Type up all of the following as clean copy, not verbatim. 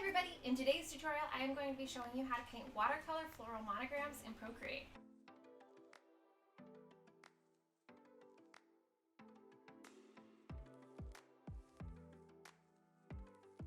everybody! In today's tutorial, I am going to be showing you how to paint watercolor floral monograms in Procreate.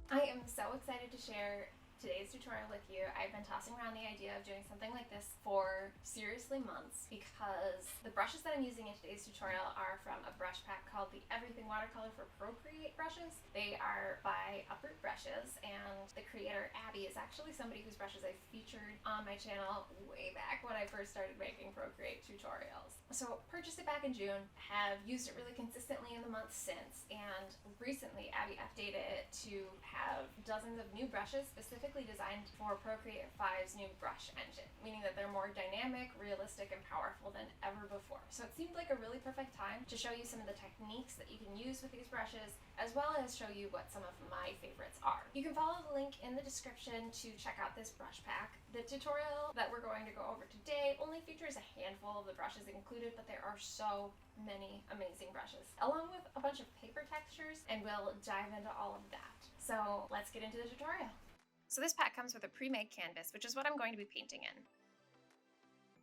I am so excited to share today's tutorial with you. I've been tossing around the idea of doing something like this for seriously months because the brushes that I'm using in today's tutorial are from a brush pack called the Everything Watercolor for Procreate brushes. They are by Uproot brushes, and the creator Abbie is actually somebody whose brushes I featured on my channel way back when I first started making Procreate tutorials. So purchased it back in June, have used it really consistently in the months since, and recently Abbie updated it to have dozens of new brushes specifically designed for Procreate 5's new brush engine, meaning that they're more dynamic, realistic, and powerful than ever before. So it seemed like a really perfect time to show you some of the techniques that you can use with these brushes, as well as show you what some of my favorites are. You can follow the link in the description to check out this brush pack. The tutorial that we're going to go over today only features a handful of the brushes included, but there are so many amazing brushes, along with a bunch of paper textures, and we'll dive into all of that. So let's get into the tutorial. So this pack comes with a pre-made canvas, which is what I'm going to be painting in.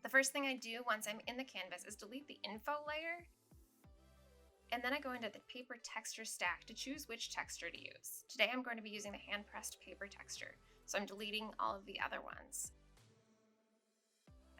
The first thing I do once I'm in the canvas is delete the info layer, and then I go into the paper texture stack to choose which texture to use. Today I'm going to be using the hand-pressed paper texture, so I'm deleting all of the other ones.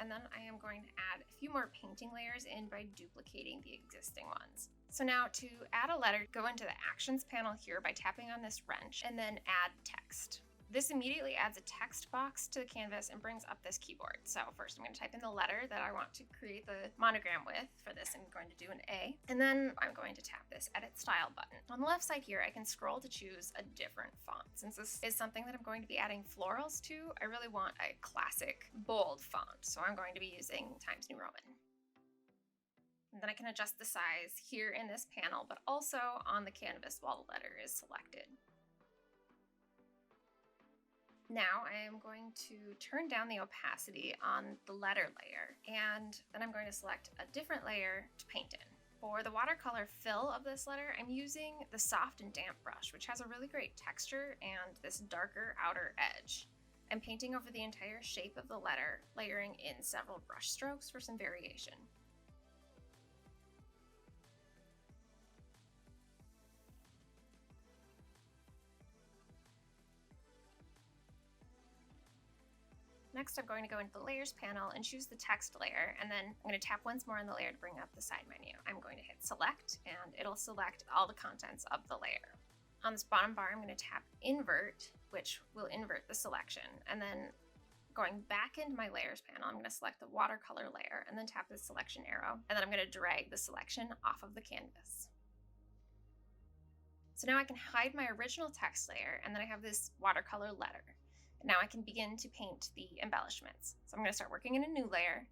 And then I am going to add a few more painting layers in by duplicating the existing ones. So now to add a letter, go into the Actions panel here by tapping on this wrench, and then add text. This immediately adds a text box to the canvas and brings up this keyboard. So first I'm going to type in the letter that I want to create the monogram with. For this I'm going to do an A, and then I'm going to tap this Edit Style button. On the left side here I can scroll to choose a different font. Since this is something that I'm going to be adding florals to, I really want a classic bold font, so I'm going to be using Times New Roman. And then I can adjust the size here in this panel, but also on the canvas while the letter is selected. Now I am going to turn down the opacity on the letter layer, and then I'm going to select a different layer to paint in. For the watercolor fill of this letter, I'm using the soft and damp brush, which has a really great texture and this darker outer edge. I'm painting over the entire shape of the letter, layering in several brush strokes for some variation. Next, I'm going to go into the Layers panel and choose the text layer, and then I'm going to tap once more on the layer to bring up the side menu. I'm going to hit Select, and it'll select all the contents of the layer. On this bottom bar, I'm going to tap Invert, which will invert the selection, and then going back into my Layers panel, I'm going to select the watercolor layer, and then tap the selection arrow, and then I'm going to drag the selection off of the canvas. So now I can hide my original text layer, and then I have this watercolor letter. Now I can begin to paint the embellishments. So I'm going to start working in a new layer,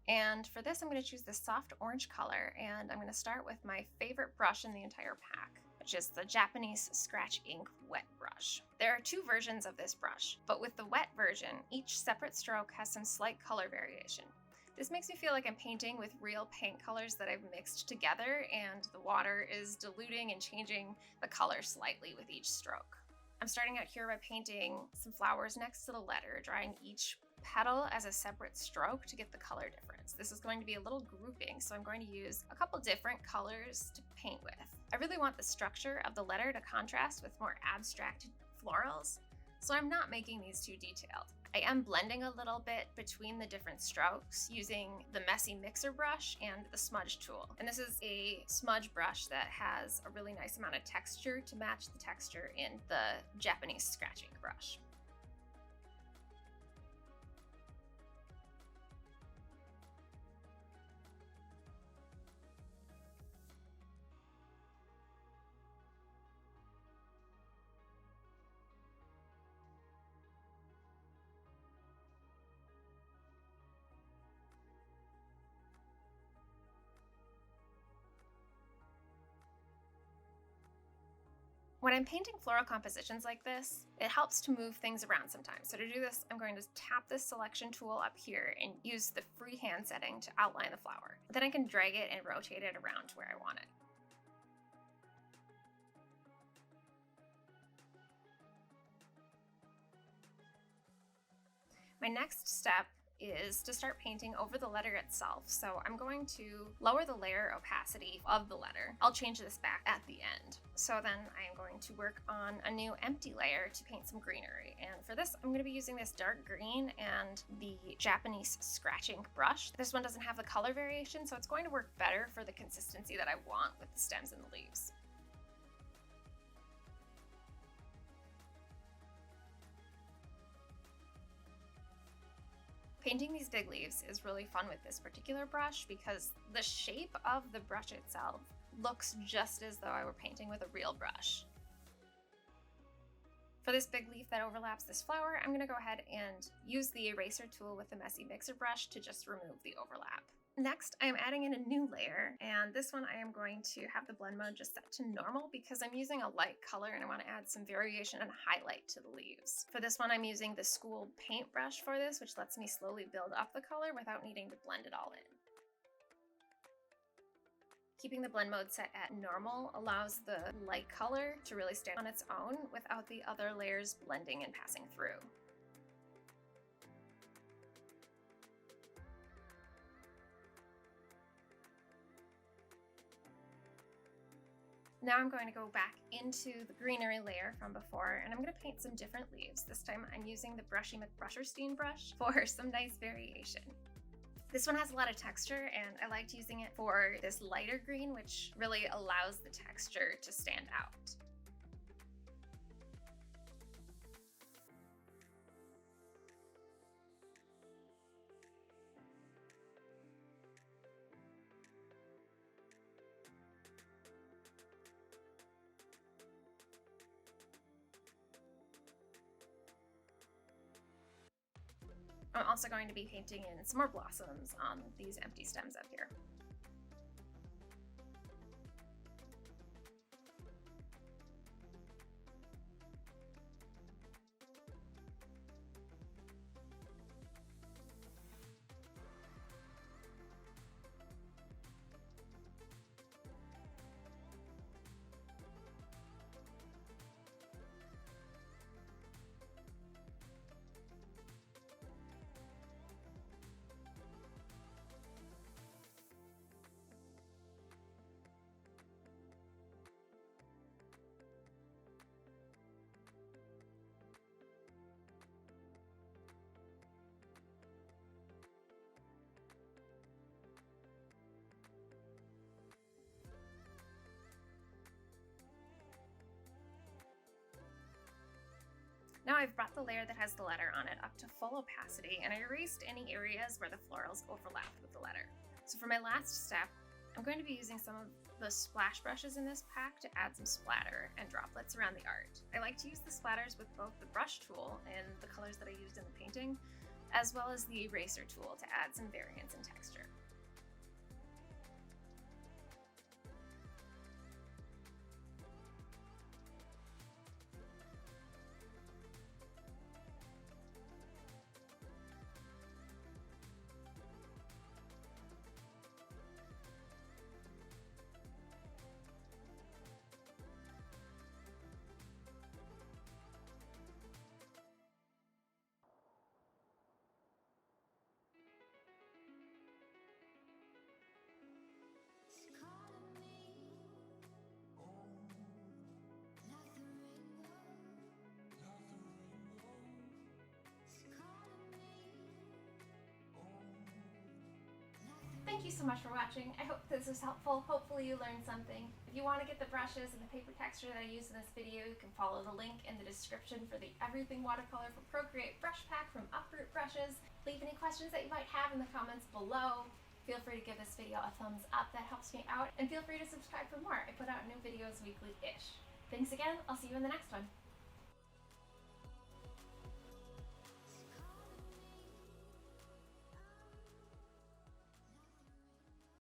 and for this I'm going to choose this soft orange color, and I'm going to start with my favorite brush in the entire pack, which is the Japanese Scratch Ink wet brush. There are two versions of this brush, but with the wet version, each separate stroke has some slight color variation. This makes me feel like I'm painting with real paint colors that I've mixed together, and the water is diluting and changing the color slightly with each stroke. I'm starting out here by painting some flowers next to the letter, drawing each petal as a separate stroke to get the color difference. This is going to be a little grouping, so I'm going to use a couple different colors to paint with. I really want the structure of the letter to contrast with more abstract florals, so I'm not making these too detailed. I am blending a little bit between the different strokes using the messy mixer brush and the smudge tool. And this is a smudge brush that has a really nice amount of texture to match the texture in the Japanese scratching brush. When I'm painting floral compositions like this, it helps to move things around sometimes. So to do this, I'm going to tap this selection tool up here and use the freehand setting to outline the flower. Then I can drag it and rotate it around to where I want it. My next step is to start painting over the letter itself. So I'm going to lower the layer opacity of the letter. I'll change this back at the end. So then I am going to work on a new empty layer to paint some greenery. And for this, I'm going to be using this dark green and the Japanese scratch ink brush. This one doesn't have the color variation, so it's going to work better for the consistency that I want with the stems and the leaves. Painting these big leaves is really fun with this particular brush because the shape of the brush itself looks just as though I were painting with a real brush. For this big leaf that overlaps this flower, I'm going to go ahead and use the eraser tool with the messy mixer brush to just remove the overlap. Next, I'm adding in a new layer, and this one I am going to have the blend mode just set to normal because I'm using a light color and I want to add some variation and highlight to the leaves. For this one, I'm using the school paintbrush for this, which lets me slowly build up the color without needing to blend it all in. Keeping the blend mode set at normal allows the light color to really stand on its own without the other layers blending and passing through. Now I'm going to go back into the greenery layer from before, and I'm going to paint some different leaves. This time I'm using the Brushy McBrusherstein brush for some nice variation. This one has a lot of texture, and I liked using it for this lighter green, which really allows the texture to stand out. I'm also going to be painting in some more blossoms on these empty stems up here. Now I've brought the layer that has the letter on it up to full opacity, and I erased any areas where the florals overlapped with the letter. So for my last step, I'm going to be using some of the splash brushes in this pack to add some splatter and droplets around the art. I like to use the splatters with both the brush tool and the colors that I used in the painting, as well as the eraser tool to add some variance and texture. Thank you so much for watching. I hope this was helpful. Hopefully you learned something. If you want to get the brushes and the paper texture that I used in this video, you can follow the link in the description for the Everything Watercolor for Procreate brush pack from Uproot brushes. Leave any questions that you might have in the comments below. Feel free to give this video a thumbs up, that helps me out, and feel free to subscribe for more. I put out new videos weekly-ish. Thanks again, I'll see you in the next one.